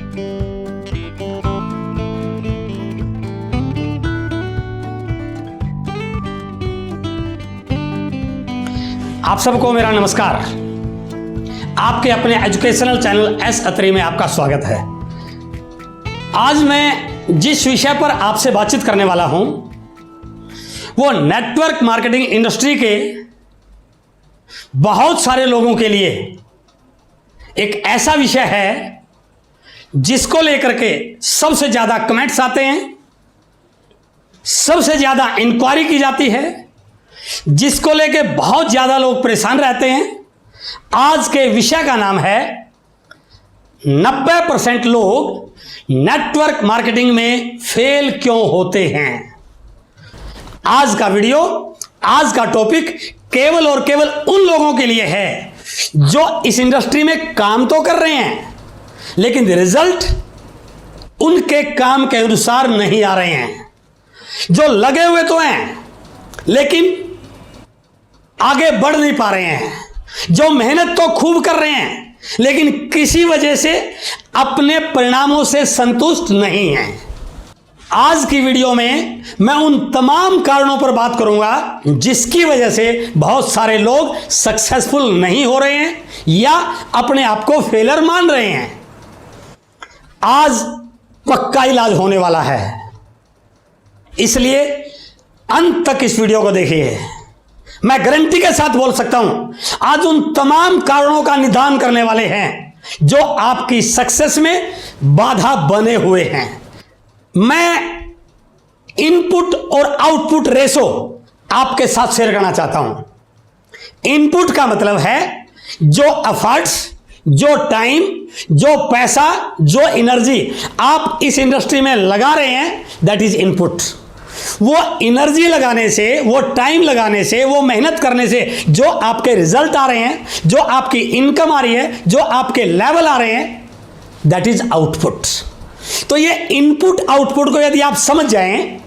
आप सबको मेरा नमस्कार। आपके अपने एजुकेशनल चैनल एस अत्री में आपका स्वागत है। आज मैं जिस विषय पर आपसे बातचीत करने वाला हूं वो नेटवर्क मार्केटिंग इंडस्ट्री के बहुत सारे लोगों के लिए एक ऐसा विषय है जिसको लेकर के सबसे ज़्यादा कमेंट्स आते हैं, सबसे ज़्यादा इंक्वायरी की जाती है, जिसको लेके बहुत ज़्यादा लोग परेशान रहते हैं। आज के विषय का नाम है 90% लोग नेटवर्क मार्केटिंग में फेल क्यों होते हैं। आज का वीडियो, आज का टॉपिक केवल और केवल उन लोगों के लिए है जो इस इंडस्ट्री में काम तो कर रहे हैं लेकिन रिजल्ट उनके काम के अनुसार नहीं आ रहे हैं, जो लगे हुए तो हैं लेकिन आगे बढ़ नहीं पा रहे हैं, जो मेहनत तो खूब कर रहे हैं लेकिन किसी वजह से अपने परिणामों से संतुष्ट नहीं हैं। आज की वीडियो में मैं उन तमाम कारणों पर बात करूंगा जिसकी वजह से बहुत सारे लोग सक्सेसफुल नहीं हो रहे हैं या अपने आप को फेलर मान रहे हैं। आज पक्का इलाज होने वाला है, इसलिए अंत तक इस वीडियो को देखिए। मैं गारंटी के साथ बोल सकता हूं आज उन तमाम कारणों का निदान करने वाले हैं जो आपकी सक्सेस में बाधा बने हुए हैं। मैं इनपुट और आउटपुट रेशो आपके साथ शेयर करना चाहता हूं। इनपुट का मतलब है जो एफर्ट्स, जो टाइम, जो पैसा, जो एनर्जी आप इस इंडस्ट्री में लगा रहे हैं, दैट इज इनपुट। वो एनर्जी लगाने से, वो टाइम लगाने से, वो मेहनत करने से जो आपके रिजल्ट आ रहे हैं, जो आपकी इनकम आ रही है, जो आपके लेवल आ रहे हैं, दैट इज आउटपुट। तो ये इनपुट आउटपुट को यदि आप समझ जाएं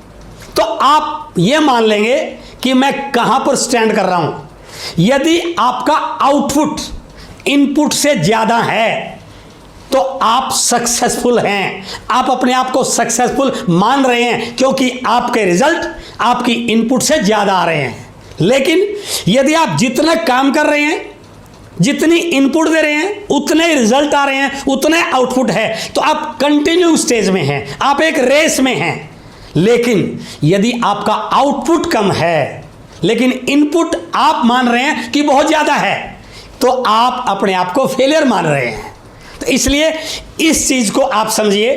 तो आप ये मान लेंगे कि मैं कहां पर स्टैंड कर रहा हूं। यदि आपका आउटपुट इनपुट से ज्यादा है तो आप सक्सेसफुल हैं, आप अपने आप को सक्सेसफुल मान रहे हैं क्योंकि आपके रिजल्ट आपकी इनपुट से ज़्यादा आ रहे हैं। लेकिन यदि आप जितना काम कर रहे हैं, जितनी इनपुट दे रहे हैं, उतने रिजल्ट आ रहे हैं, उतने आउटपुट है, तो आप कंटिन्यू स्टेज में हैं, आप एक रेस में हैं। लेकिन यदि आपका आउटपुट कम है लेकिन इनपुट आप मान रहे हैं कि बहुत ज़्यादा है, तो आप अपने आप को फेलियर मान रहे हैं। तो इसलिए इस चीज को आप समझिए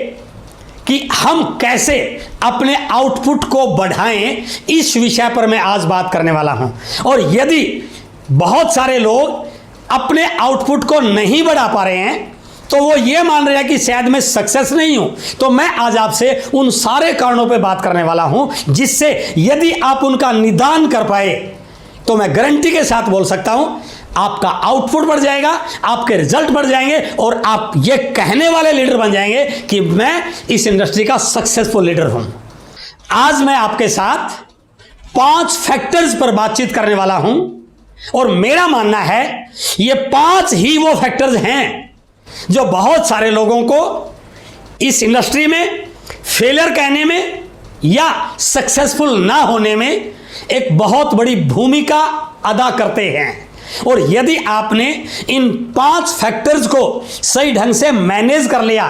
कि हम कैसे अपने आउटपुट को बढ़ाएं, इस विषय पर मैं आज बात करने वाला हूं। और यदि बहुत सारे लोग अपने आउटपुट को नहीं बढ़ा पा रहे हैं तो वो ये मान रहे हैं कि शायद मैं सक्सेस नहीं हूं, तो मैं आज आपसे उन सारे कारणों पे बात करने वाला हूं जिससे यदि आप उनका निदान कर पाए तो मैं गारंटी के साथ बोल सकता हूं आपका आउटपुट बढ़ जाएगा, आपके रिजल्ट बढ़ जाएंगे और आप ये कहने वाले लीडर बन जाएंगे कि मैं इस इंडस्ट्री का सक्सेसफुल लीडर हूं। आज मैं आपके साथ 5 फैक्टर्स पर बातचीत करने वाला हूं और मेरा मानना है ये 5 ही वो फैक्टर्स हैं जो बहुत सारे लोगों को इस इंडस्ट्री में फेलियर कहने में या सक्सेसफुल ना होने में एक बहुत बड़ी भूमिका अदा करते हैं। और यदि आपने इन 5 फैक्टर्स को सही ढंग से मैनेज कर लिया,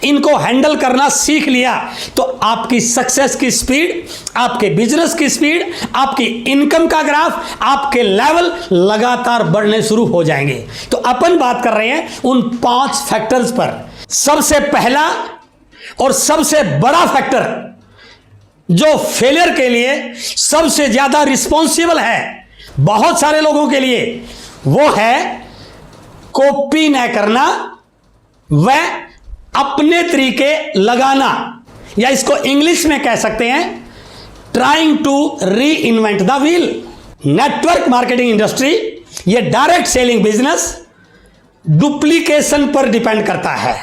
इनको हैंडल करना सीख लिया, तो आपकी सक्सेस की स्पीड, आपके बिजनेस की स्पीड, आपकी इनकम का ग्राफ, आपके लेवल लगातार बढ़ने शुरू हो जाएंगे। तो अपन बात कर रहे हैं उन 5 फैक्टर्स पर। सबसे पहला और सबसे बड़ा फैक्टर जो फेलियर के लिए सबसे ज्यादा रिस्पॉन्सिबल है बहुत सारे लोगों के लिए, वो है कॉपी न करना व अपने तरीके लगाना, या इसको इंग्लिश में कह सकते हैं trying to reinvent the wheel. Network marketing industry ये डायरेक्ट सेलिंग बिजनेस डुप्लीकेशन पर डिपेंड करता है।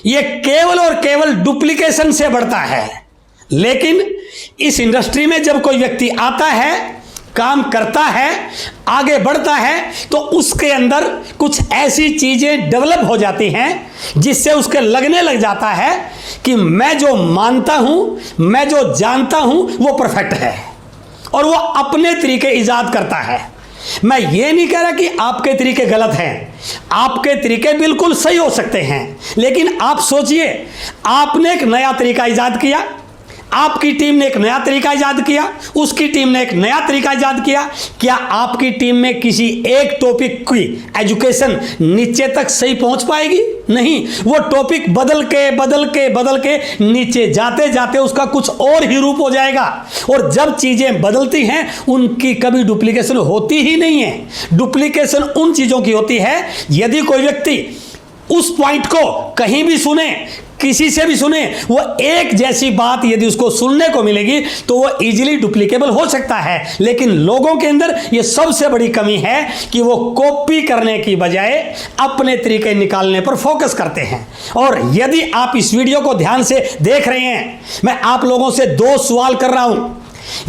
ये केवल और केवल डुप्लीकेशन से बढ़ता है। लेकिन इस इंडस्ट्री में जब कोई व्यक्ति आता है काम करता है, आगे बढ़ता है, तो उसके अंदर कुछ ऐसी चीजें डेवलप हो जाती हैं जिससे उसके लगने लग जाता है कि मैं जो मानता हूं, मैं जो जानता हूं, वो परफेक्ट है, और वो अपने तरीके इजाद करता है। मैं ये नहीं कह रहा कि आपके तरीके गलत हैं, आपके तरीके बिल्कुल सही हो सकते हैं, लेकिन आप सोचिए, आपने एक नया तरीका इजाद किया, आपकी टीम ने एक नया तरीका इजाद किया, उसकी टीम ने एक नया तरीका इजाद किया। क्या आपकी टीम में किसी एक टॉपिक की एजुकेशन नीचे तक सही पहुंच पाएगी? नहीं, वो टॉपिक बदल के नीचे जाते जाते उसका कुछ और ही रूप हो जाएगा। और जब चीजें बदलती हैं, उनकी कभी डुप्लीकेशन होती ही नहीं है। डुप्लीकेशन उन चीजों की होती है यदि कोई व्यक्ति उस पॉइंट को कहीं भी सुने, किसी से भी सुने, वो एक जैसी बात यदि उसको सुनने को मिलेगी तो वो इजीली डुप्लीकेबल हो सकता है। लेकिन लोगों के अंदर ये सबसे बड़ी कमी है कि वो कॉपी करने की बजाय अपने तरीके निकालने पर फोकस करते हैं। और यदि आप इस वीडियो को ध्यान से देख रहे हैं, मैं आप लोगों से 2 सवाल कर रहा हूं।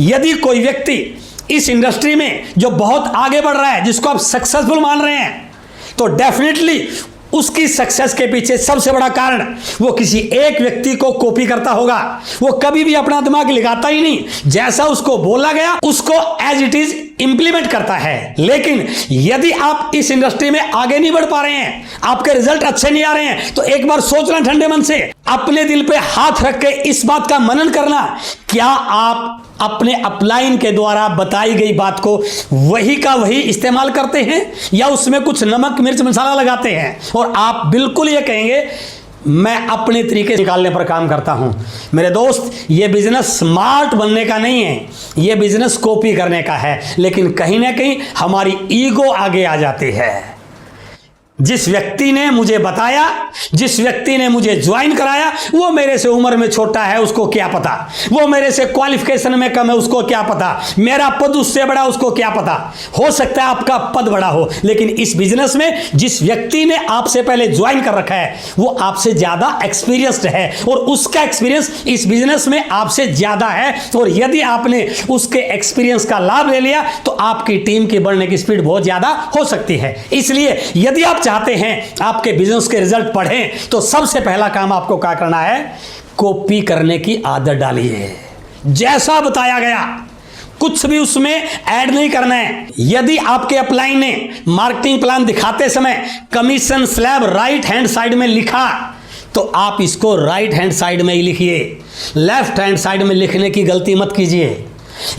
यदि कोई व्यक्ति इस इंडस्ट्री में जो बहुत आगे बढ़ रहा है, जिसको आप सक्सेसफुल मान रहे हैं, तो डेफिनेटली उसकी सक्सेस के पीछे सबसे बड़ा कारण वो किसी एक व्यक्ति को कॉपी करता होगा। वो कभी भी अपना दिमाग लगाता ही नहीं, जैसा उसको बोला गया उसको एज इट इज इंप्लीमेंट करता है। लेकिन यदि आप इस इंडस्ट्री में आगे नहीं बढ़ पा रहे हैं, आपके रिजल्ट अच्छे नहीं आ रहे हैं, तो एक बार सोचना ठंडे मन से, अपने दिल पे हाथ रख के इस बात का मनन करना, क्या आप अपने अपलाइन के द्वारा बताई गई बात को वही का वही इस्तेमाल करते हैं, या उसमें कुछ नमक मिर्च मसाला लगाते हैं? और आप बिल्कुल ये कहेंगे मैं अपने तरीके निकालने पर काम करता हूं। मेरे दोस्त, ये बिजनेस स्मार्ट बनने का नहीं है, ये बिजनेस कॉपी करने का है। लेकिन कहीं ना कहीं हमारी ईगो आगे आ जाती है। जिस व्यक्ति ने मुझे बताया, जिस व्यक्ति ने मुझे ज्वाइन कराया, वो मेरे से उम्र में छोटा है, उसको क्या पता, वो मेरे से क्वालिफिकेशन में कम है, उसको क्या पता, मेरा पद उससे बड़ा, उसको क्या पता। हो सकता है आपका पद बड़ा हो, लेकिन इस बिजनेस में जिस व्यक्ति ने आपसे पहले ज्वाइन कर रखा है वो आपसे ज्यादा एक्सपीरियंस्ड है, और उसका एक्सपीरियंस इस बिजनेस में आपसे ज्यादा है। और यदि आपने उसके एक्सपीरियंस का लाभ ले लिया तो आपकी टीम की बढ़ने की स्पीड बहुत ज्यादा हो सकती है। इसलिए यदि आप चाहते हैं आपके बिजनेस के रिजल्ट बढ़ें, तो सबसे पहला काम आपको क्या करना है? कॉपी करने की आदत डालिए। जैसा बताया गया कुछ भी उसमें ऐड नहीं करना है। यदि आपके अपलाइन ने मार्केटिंग प्लान दिखाते समय commission slab right hand side में लिखा, तो आप इसको राइट हैंड साइड में ही लिखिए, लेफ्ट हैंड साइड में लिखने की गलती मत कीजिए।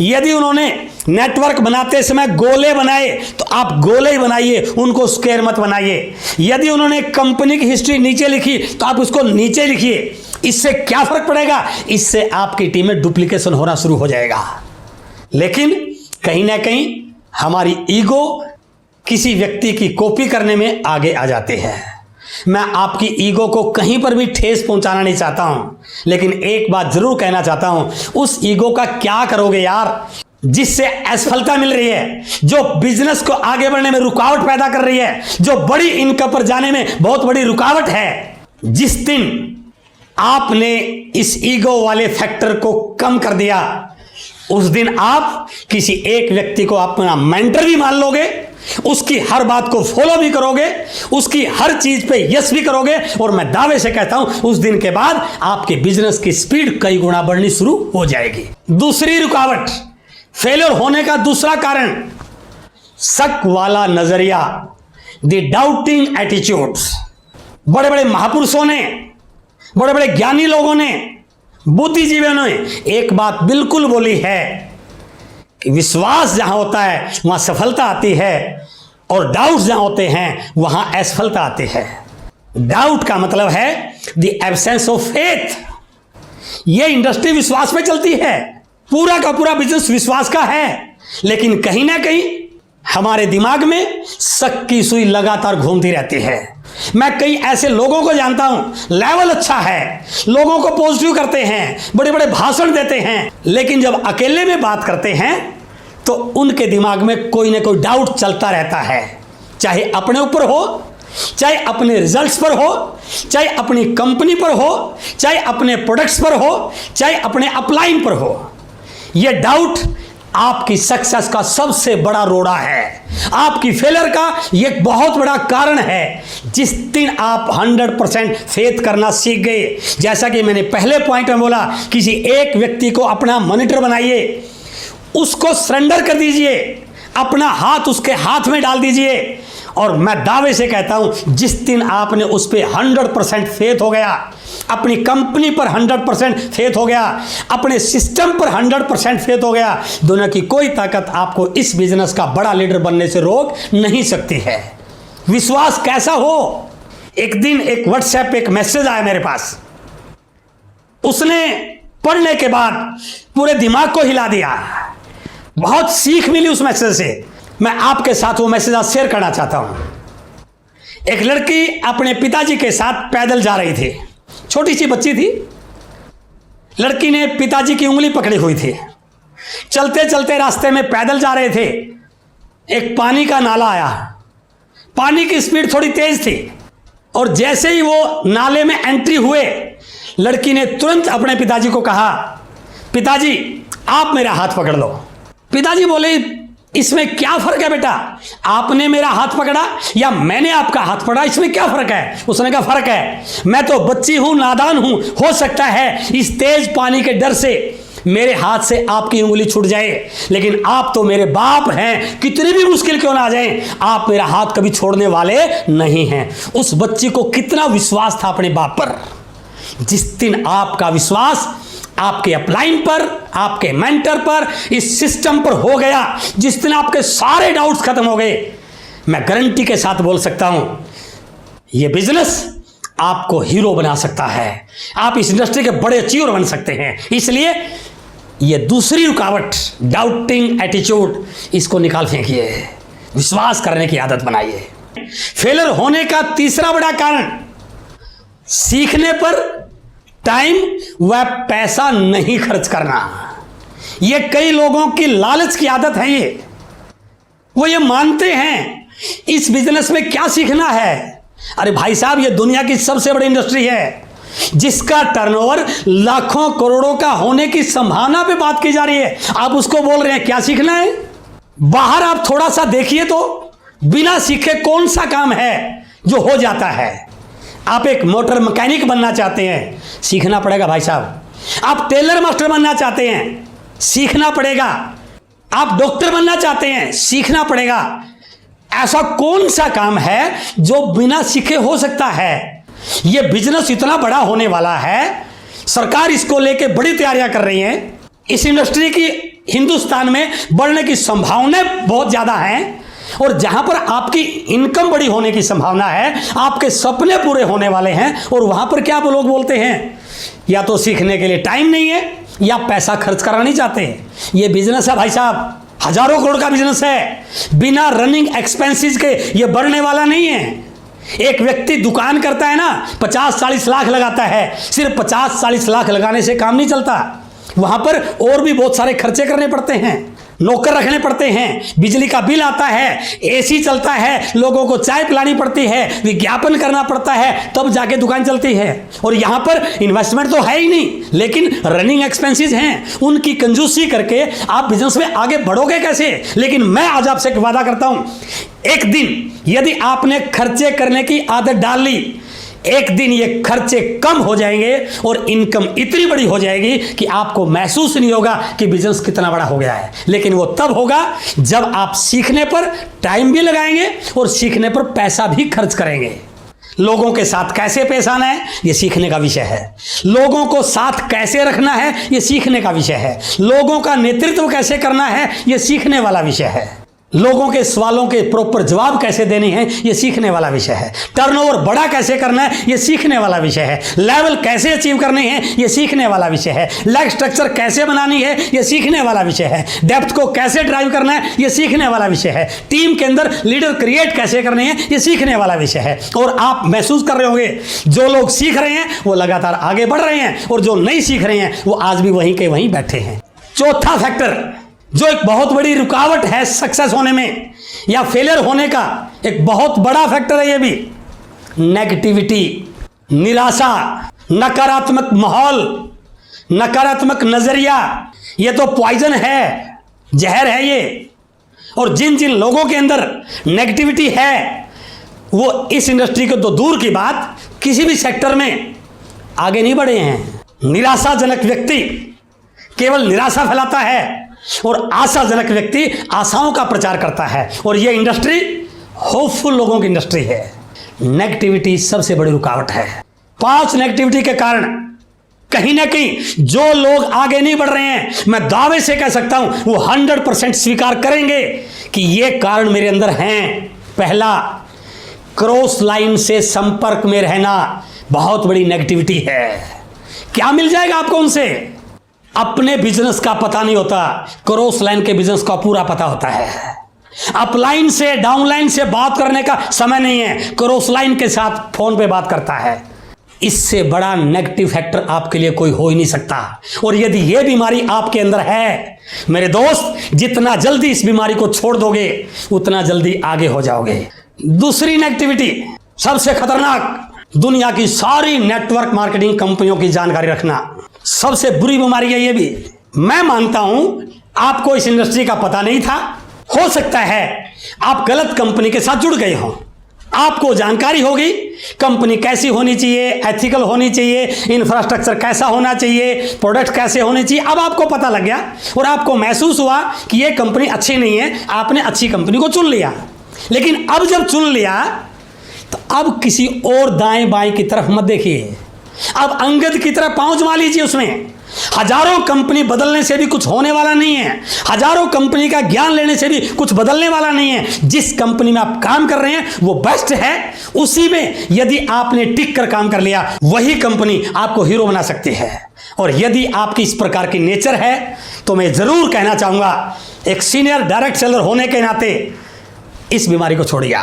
यदि उन्होंने नेटवर्क बनाते समय गोले बनाए तो आप गोले ही बनाइए, उनको स्क्वायर मत बनाइए। यदि उन्होंने कंपनी की हिस्ट्री नीचे लिखी तो आप उसको नीचे लिखिए। इससे क्या फर्क पड़ेगा? इससे आपकी टीम में डुप्लीकेशन होना शुरू हो जाएगा। लेकिन कहीं ना कहीं हमारी ईगो किसी व्यक्ति की कॉपी करने में आगे आ जाती है। मैं आपकी ईगो को कहीं पर भी ठेस पहुंचाना नहीं चाहता हूं, लेकिन एक बात जरूर कहना चाहता हूं, उस ईगो का क्या करोगे यार, जिससे असफलता मिल रही है, जो बिजनेस को आगे बढ़ने में रुकावट पैदा कर रही है, जो बड़ी इनकम पर जाने में बहुत बड़ी रुकावट है। जिस दिन आपने इस ईगो वाले फैक्टर को कम कर दिया, उस दिन आप किसी एक व्यक्ति को अपना मेंटर भी मान लोगे, उसकी हर बात को फॉलो भी करोगे, उसकी हर चीज पे यस भी करोगे, और मैं दावे से कहता हूं उस दिन के बाद आपके बिजनेस की स्पीड कई गुना बढ़नी शुरू हो जाएगी। दूसरी रुकावट, फेलियर होने का दूसरा कारण, शक वाला नजरिया, द डाउटिंग एटीट्यूड्स। बड़े बड़े महापुरुषों ने, बड़े बड़े ज्ञानी लोगों ने, बुद्धिजीवियों ने एक बात बिल्कुल बोली है कि विश्वास जहां होता है वहां सफलता आती है, और डाउट जहां होते हैं वहां असफलता आती है। डाउट का मतलब है द एब्सेंस ऑफ फेथ। यह इंडस्ट्री विश्वास पे चलती है, पूरा का पूरा बिजनेस विश्वास का है, लेकिन कहीं ना कहीं हमारे दिमाग में शक की सुई लगातार घूमती रहती है। मैं कई ऐसे लोगों को जानता हूं, लेवल अच्छा है, लोगों को पॉजिटिव करते हैं, बड़े बड़े भाषण देते हैं, लेकिन जब अकेले में बात करते हैं तो उनके दिमाग में कोई ना कोई डाउट चलता रहता है, चाहे अपने ऊपर हो, चाहे अपने रिजल्ट्स पर हो, चाहे अपनी कंपनी पर हो, चाहे अपने प्रोडक्ट्स पर हो, चाहे अपने अपलाइन पर हो। यह डाउट आपकी सक्सेस का सबसे बड़ा रोड़ा है, आपकी फेलियर का एक बहुत बड़ा कारण है। जिस दिन आप 100% फेथ करना सीख गए, जैसा कि मैंने पहले पॉइंट में बोला, किसी एक व्यक्ति को अपना मॉनिटर बनाइए, उसको सरेंडर कर दीजिए, अपना हाथ उसके हाथ में डाल दीजिए, और मैं दावे से कहता हूं जिस दिन आपने उस पर 100% फेथ हो गया, अपनी कंपनी पर 100% फेथ हो गया, अपने सिस्टम पर 100% फेथ हो गया, दुनिया की कोई ताकत आपको इस बिजनेस का बड़ा लीडर बनने से रोक नहीं सकती है। विश्वास कैसा हो? एक दिन एक व्हाट्सएप पे एक मैसेज आया मेरे पास, उसने पढ़ने के बाद पूरे दिमाग को हिला दिया, बहुत सीख मिली उस मैसेज से। मैं आपके साथ वो मैसेज आज शेयर करना चाहता हूं। एक लड़की अपने पिताजी के साथ पैदल जा रही थी, छोटी सी बच्ची थी। लड़की ने पिताजी की उंगली पकड़ी हुई थी, चलते चलते रास्ते में पैदल जा रहे थे, एक पानी का नाला आया, पानी की स्पीड थोड़ी तेज थी, और जैसे ही वो नाले में एंट्री हुए, लड़की ने तुरंत अपने पिताजी को कहा, पिताजी आप मेरा हाथ पकड़ लो। पिताजी बोले, इसमें क्या फर्क है बेटा, आपने मेरा हाथ पकड़ा या मैंने आपका हाथ पकड़ा, इसमें क्या फर्क है? उसने कहा फर्क है, मैं तो बच्ची हूं, नादान हूं, हो सकता है इस तेज पानी के डर से मेरे हाथ से आपकी उंगली छूट जाए, लेकिन आप तो मेरे बाप हैं, कितनी भी मुश्किल क्यों ना आ जाए, आप मेरा हाथ कभी छोड़ने वाले नहीं हैं। उस बच्ची को कितना विश्वास था अपने बाप पर। जिस दिन आपका विश्वास आपके अपलाइन पर, आपके मेंटर पर, इस सिस्टम पर हो गया, जिस दिन आपके सारे डाउट्स खत्म हो गए, मैं गारंटी के साथ बोल सकता हूं यह बिजनेस आपको हीरो बना सकता है, आप इस इंडस्ट्री के बड़े अचीवर बन सकते हैं। इसलिए यह दूसरी रुकावट, डाउटिंग एटीट्यूड, इसको निकाल फेंकिए, विश्वास करने की आदत बनाइए। फेलियर होने का तीसरा बड़ा कारण, सीखने पर टाइम व पैसा नहीं खर्च करना। यह कई लोगों की लालच की आदत है। वो ये मानते हैं इस बिजनेस में क्या सीखना है। अरे भाई साहब, ये दुनिया की सबसे बड़ी इंडस्ट्री है, जिसका टर्नओवर लाखों करोड़ों का होने की संभावना पे बात की जा रही है। आप उसको बोल रहे हैं क्या सीखना है? बाहर आप थोड़ा सा देखिए तो बिना सीखे कौन सा काम है जो हो जाता है। आप एक मोटर मैकेनिक बनना चाहते हैं, सीखना पड़ेगा भाई साहब। आप टेलर मास्टर बनना चाहते हैं, सीखना पड़ेगा। आप डॉक्टर बनना चाहते हैं, सीखना पड़ेगा। ऐसा कौन सा काम है जो बिना सीखे हो सकता है? यह बिजनेस इतना बड़ा होने वाला है, सरकार इसको लेके बड़ी तैयारियां कर रही है। इस इंडस्ट्री की हिंदुस्तान में बढ़ने की संभावनाएं बहुत ज्यादा हैं, और जहां पर आपकी इनकम बड़ी होने की संभावना है, आपके सपने पूरे होने वाले हैं, और वहां पर क्या लोग बोलते हैं, या तो सीखने के लिए टाइम नहीं है या पैसा खर्च करना नहीं चाहते। ये बिजनेस है भाई साहब, हजारों करोड़ का बिजनेस है, बिना रनिंग एक्सपेंसेस के ये बढ़ने वाला नहीं है। एक व्यक्ति दुकान करता है ना, 50-40 लाख लगाता है, सिर्फ 50-40 लाख लगाने से काम नहीं चलता, वहां पर और भी बहुत सारे खर्चे करने पड़ते हैं, नौकर रखने पड़ते हैं, बिजली का बिल आता है, एसी चलता है, लोगों को चाय पिलानी पड़ती है, विज्ञापन करना पड़ता है, तब जाके दुकान चलती है। और यहाँ पर इन्वेस्टमेंट तो है ही नहीं, लेकिन रनिंग एक्सपेंसेस हैं, उनकी कंजूसी करके आप बिजनेस में आगे बढ़ोगे कैसे? लेकिन मैं आज आपसे एक वादा करता हूं, एक दिन यदि आपने खर्चे करने की आदत डाल ली, एक दिन ये खर्चे कम हो जाएंगे और इनकम इतनी बड़ी हो जाएगी कि आपको महसूस नहीं होगा कि बिजनेस कितना बड़ा हो गया है। लेकिन वो तब होगा जब आप सीखने पर टाइम भी लगाएंगे और सीखने पर पैसा भी खर्च करेंगे। लोगों के साथ कैसे पेश आना है, ये सीखने का विषय है। लोगों को साथ कैसे रखना है, ये सीखने का विषय है। लोगों का नेतृत्व कैसे करना है, ये सीखने वाला विषय है। लोगों के सवालों के प्रॉपर जवाब कैसे देने हैं, ये सीखने वाला विषय है। टर्नओवर बड़ा कैसे करना है, ये सीखने वाला विषय है। लेवल कैसे अचीव करने हैं, ये सीखने वाला विषय है। लेग स्ट्रक्चर कैसे बनानी है, ये सीखने वाला विषय है। डेप्थ को कैसे ड्राइव करना है, ये सीखने वाला विषय है। टीम के अंदर लीडर क्रिएट कैसे करने हैं, ये सीखने वाला विषय है। और आप महसूस कर रहे होंगे जो लोग सीख रहे हैं वो लगातार आगे बढ़ रहे हैं, और जो नहीं सीख रहे हैं वो आज भी वहीं के वहीं बैठे हैं। चौथा फैक्टर जो एक बहुत बड़ी रुकावट है सक्सेस होने में या फेलियर होने का, एक बहुत बड़ा फैक्टर है ये भी, नेगेटिविटी, निराशा, नकारात्मक माहौल, नकारात्मक नजरिया। ये तो पॉइजन है। जहर है ये। और जिन जिन लोगों के अंदर नेगेटिविटी है वो इस इंडस्ट्री को तो दूर की बात किसी भी सेक्टर में आगे नहीं बढ़े हैं। निराशाजनक व्यक्ति केवल निराशा फैलाता है और आशाजनक व्यक्ति आशाओं का प्रचार करता है। और यह इंडस्ट्री होपफुल लोगों की इंडस्ट्री है। नेगेटिविटी सबसे बड़ी रुकावट है। 5 नेगेटिविटी के कारण कहीं ना कहीं जो लोग आगे नहीं बढ़ रहे हैं, मैं दावे से कह सकता हूं वो 100% स्वीकार करेंगे कि ये कारण मेरे अंदर हैं। पहला, क्रॉस लाइन से संपर्क में रहना बहुत बड़ी नेगेटिविटी है। क्या मिल जाएगा आपको उनसे? अपने बिजनेस का पता नहीं होता, क्रॉस लाइन के बिजनेस का पूरा पता होता है। अपलाइन से डाउनलाइन से बात करने का समय नहीं है, क्रॉस लाइन के साथ फोन पे बात करता है। इससे बड़ा नेगेटिव फैक्टर आपके लिए कोई हो ही नहीं सकता। और यदि यह बीमारी आपके अंदर है मेरे दोस्त, जितना जल्दी इस बीमारी को छोड़ दोगे उतना जल्दी आगे हो जाओगे। दूसरी नेगेटिविटी सबसे खतरनाक, दुनिया की सारी नेटवर्क मार्केटिंग कंपनियों की जानकारी रखना। सबसे बुरी बीमारी है ये भी। मैं मानता हूं आपको इस इंडस्ट्री का पता नहीं था, हो सकता है आप गलत कंपनी के साथ जुड़ गए हो। आपको जानकारी होगी कंपनी कैसी होनी चाहिए, एथिकल होनी चाहिए, इंफ्रास्ट्रक्चर कैसा होना चाहिए, प्रोडक्ट कैसे होने चाहिए। अब आपको पता लग गया और आपको महसूस हुआ कि यह कंपनी अच्छी नहीं है, आपने अच्छी कंपनी को चुन लिया। लेकिन अब जब चुन लिया तो अब किसी और दाएं बाएं की तरफ मत देखिए, अब अंगद की तरफ पांव जमा लीजिए। उसमें हजारों कंपनी बदलने से भी कुछ होने वाला नहीं है, हजारों कंपनी का ज्ञान लेने से भी कुछ बदलने वाला नहीं है। जिस कंपनी में आप काम कर रहे हैं वो बेस्ट है, उसी में यदि आपने टिक कर काम कर लिया वही कंपनी आपको हीरो बना सकती है। और यदि आपकी इस प्रकार की नेचर है तो मैं जरूर कहना चाहूंगा, एक सीनियर डायरेक्ट सेलर होने के नाते इस बीमारी को छोड़िए।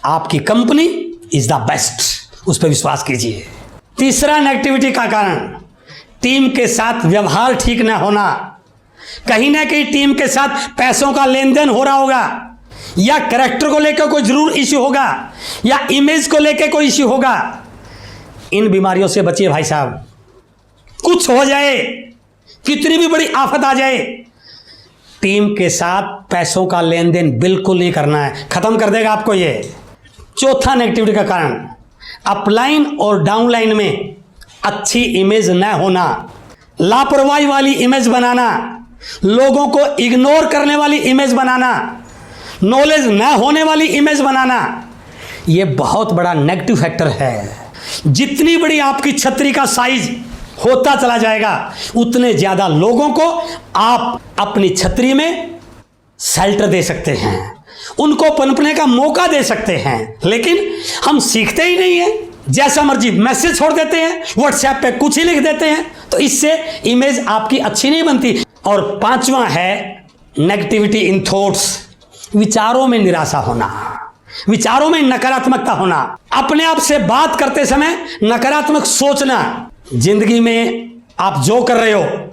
आपकी कंपनी इज द बेस्ट, उस पर विश्वास कीजिए। तीसरा नेगेटिविटी का कारण, टीम के साथ व्यवहार ठीक ना होना। कहीं ना कहीं टीम के साथ पैसों का लेन देन हो रहा होगा, या कैरेक्टर को लेकर कोई जरूर इश्यू होगा, या इमेज को लेकर कोई इश्यू होगा। इन बीमारियों से बचिए भाई साहब। कुछ हो जाए, कितनी भी बड़ी आफत आ जाए, टीम के साथ पैसों का लेन देन बिल्कुल नहीं करना है, खत्म कर देगा आपको ये। चौथा नेगेटिविटी का कारण, अपलाइन और डाउनलाइन में अच्छी इमेज न होना, लापरवाही वाली इमेज बनाना, लोगों को इग्नोर करने वाली इमेज बनाना, नॉलेज न होने वाली इमेज बनाना, यह बहुत बड़ा नेगेटिव फैक्टर है। जितनी बड़ी आपकी छतरी का साइज होता चला जाएगा उतने ज्यादा लोगों को आप अपनी छतरी में शेल्टर दे सकते हैं, उनको पनपने का मौका दे सकते हैं। लेकिन हम सीखते ही नहीं हैं, जैसा मर्जी मैसेज छोड़ देते हैं, व्हाट्सएप पे कुछ ही लिख देते हैं, तो इससे इमेज आपकी अच्छी नहीं बनती। और पांचवा है नेगेटिविटी इन थॉट्स, विचारों में निराशा होना, विचारों में नकारात्मकता होना, अपने आप से बात करते समय नकारात्मक सोचना। जिंदगी में आप जो कर रहे हो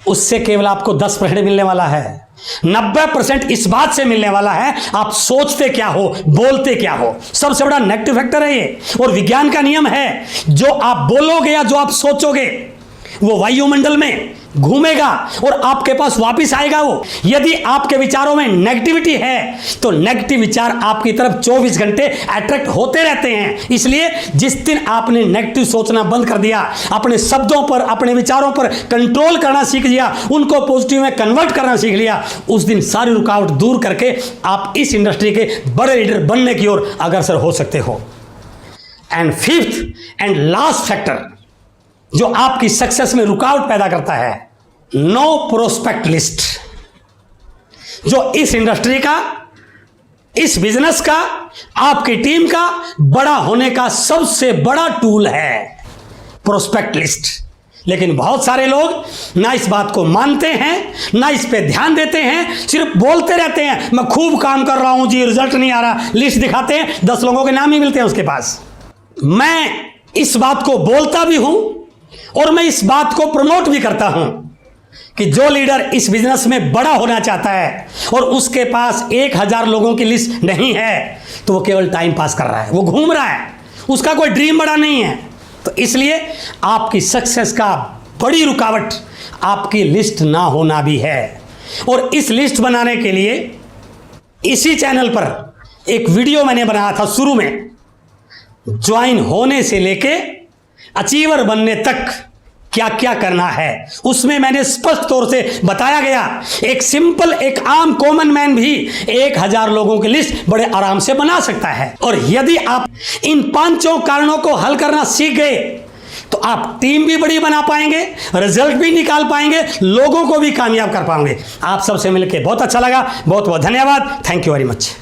उससे केवल आपको 10% मिलने वाला है, 90% इस बात से मिलने वाला है आप सोचते क्या हो, बोलते क्या हो। सबसे बड़ा नेगेटिव फैक्टर है ये। और विज्ञान का नियम है, जो आप बोलोगे या जो आप सोचोगे वो वायुमंडल में घूमेगा और आपके पास वापस आएगा वो। यदि आपके विचारों में नेगेटिविटी है तो नेगेटिव विचार आपकी तरफ 24 घंटे अट्रैक्ट होते रहते हैं। इसलिए जिस दिन आपने नेगेटिव सोचना बंद कर दिया, अपने शब्दों पर, अपने विचारों पर कंट्रोल करना सीख लिया, उनको पॉजिटिव में कन्वर्ट करना सीख लिया, उस दिन सारी रुकावट दूर करके आप इस इंडस्ट्री के बड़े लीडर बनने की ओर अग्रसर हो सकते हो। And fifth and last factor जो आपकी सक्सेस में रुकावट पैदा करता है, नो प्रोस्पेक्ट लिस्ट। जो इस इंडस्ट्री का, इस बिजनेस का, आपकी टीम का बड़ा होने का सबसे बड़ा टूल है प्रोस्पेक्ट लिस्ट। लेकिन बहुत सारे लोग ना इस बात को मानते हैं, ना इस पे ध्यान देते हैं, सिर्फ बोलते रहते हैं मैं खूब काम कर रहा हूं जी, रिजल्ट नहीं आ रहा। लिस्ट दिखाते हैं, 10 लोगों के नाम ही मिलते हैं उसके पास। मैं इस बात को बोलता भी हूं और मैं इस बात को प्रमोट भी करता हूं कि जो लीडर इस बिजनेस में बड़ा होना चाहता है और उसके पास 1000 लोगों की लिस्ट नहीं है तो वो केवल टाइम पास कर रहा है, वो घूम रहा है, उसका कोई ड्रीम बड़ा नहीं है। तो इसलिए आपकी सक्सेस का बड़ी रुकावट आपकी लिस्ट ना होना भी है। और इस लिस्ट बनाने के लिए इसी चैनल पर एक वीडियो मैंने बनाया था शुरू में, ज्वाइन होने से लेके अचीवर बनने तक क्या क्या करना है। उसमें मैंने स्पष्ट तौर से बताया गया, एक सिंपल एक आम कॉमन मैन भी 1000 लोगों की लिस्ट बड़े आराम से बना सकता है। और यदि आप इन 5 कारणों को हल करना सीख गए तो आप टीम भी बड़ी बना पाएंगे, रिजल्ट भी निकाल पाएंगे, लोगों को भी कामयाब कर पाएंगे। आप सबसे मिलकर बहुत अच्छा लगा। बहुत बहुत धन्यवाद। Thank you very much.